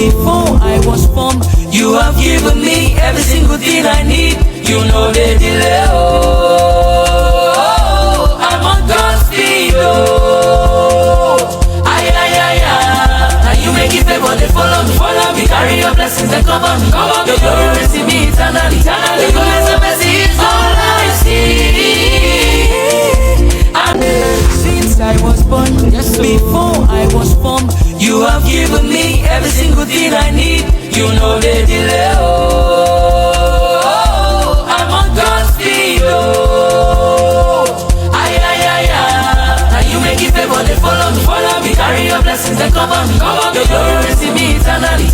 Before I was formed, you have given me every single thing I need. You know the delay, oh, I'm on God's feet, oh. Ay, ay, ay, ay. And you make it favor, they follow me, carry your blessings, they cover me, your glory receive me eternally, your goodness and mercy is all I see. And since I was born, before I was formed, you have given me every single thing I need. You know the delay, oh, I'm on God's feet, oh. Ay, ay, ay, ay. And you make it favor, they follow me, carry your blessings, they cover me, your glory receive me eternally,